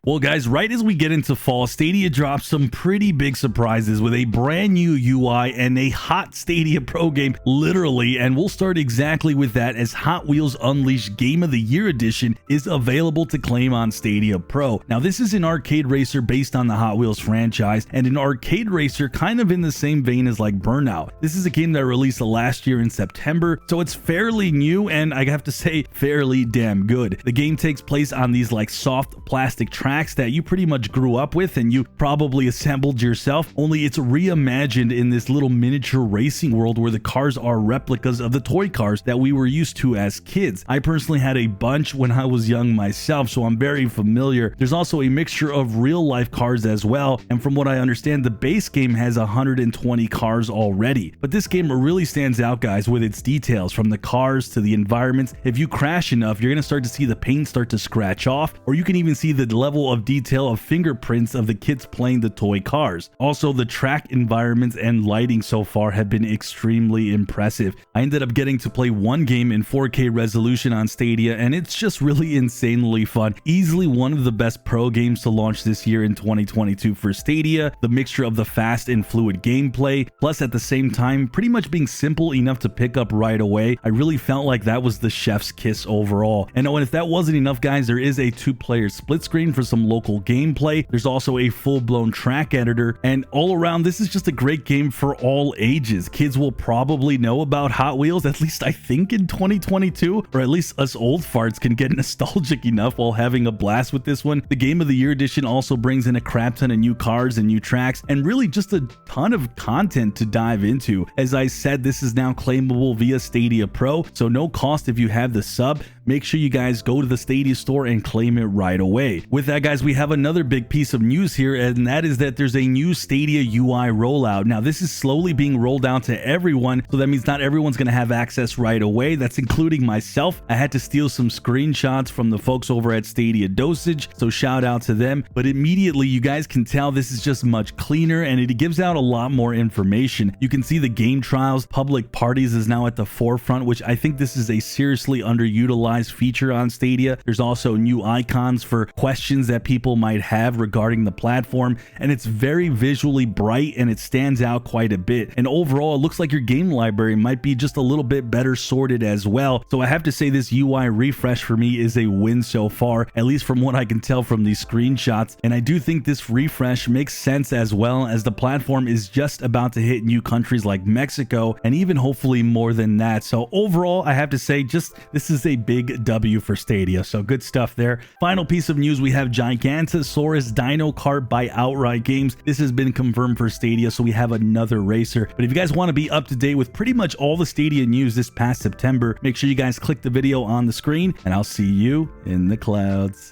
Well, guys, right as we get into fall, Stadia dropped some pretty big surprises with a brand new UI and a hot Stadia Pro game, literally, and we'll start exactly with that as Hot Wheels Unleashed Game of the Year Edition is available to claim on Stadia Pro. Now, this is an arcade racer based on the Hot Wheels franchise, and an arcade racer kind of in the same vein as like Burnout. This is a game that released last year in September, so it's fairly new, and I have to say, fairly damn good. The game takes place on these like soft plastic tracks that you pretty much grew up with and you probably assembled yourself, only it's reimagined in this little miniature racing world where the cars are replicas of the toy cars that we were used to as kids. I personally had a bunch when I was young myself, so I'm very familiar. There's also a mixture of real life cars as well, and from what I understand, the base game has 120 cars already. But this game really stands out, guys, with its details, from the cars to the environments. If you crash enough, you're going to start to see the paint start to scratch off, or you can even see the level of detail of fingerprints of the kids playing the toy cars. Also, the track environments and lighting so far have been extremely impressive. I ended up getting to play one game in 4K resolution on Stadia, and it's just really insanely fun. Easily one of the best pro games to launch this year in 2022 for Stadia. The mixture of the fast and fluid gameplay, plus at the same time pretty much being simple enough to pick up right away. I really felt like that was the chef's kiss overall. And if that wasn't enough, guys, there is a 2-player split screen for some local gameplay. There's also a full-blown track editor, and all around this is just a great game for all ages. Kids will probably know about Hot Wheels, at least I think in 2022, or at least us old farts can get nostalgic enough while having a blast with this one. The Game of the Year edition also brings in a crap ton of new cars and new tracks, and really just a ton of content to dive into. As I said, this is now claimable via Stadia Pro, so no cost if you have the sub. Make sure you guys go to the Stadia store and claim it right away. With that, guys, we have another big piece of news here, and that is that there's a new Stadia UI rollout. Now, this is slowly being rolled out to everyone, so that means not everyone's going to have access right away. That's including myself. I had to steal some screenshots from the folks over at Stadia Dosage, so shout out to them. But immediately, you guys can tell this is just much cleaner, and it gives out a lot more information. You can see the game trials, public parties is now at the forefront, which I think this is a seriously underutilized feature on Stadia. There's also new icons for questions that people might have regarding the platform, and it's very visually bright and it stands out quite a bit. And overall, it looks like your game library might be just a little bit better sorted as well. So I have to say this UI refresh for me is a win so far, at least from what I can tell from these screenshots. And I do think this refresh makes sense as well, as the platform is just about to hit new countries like Mexico and even hopefully more than that. So overall, I have to say this is a big W for Stadia, so good stuff there. Final piece of news, we have Gigantosaurus Dino Kart by Outright Games. This has been confirmed for Stadia, so we have another racer. But if you guys want to be up to date with pretty much all the Stadia news this past September, make sure you guys click the video on the screen, and I'll see you in the clouds.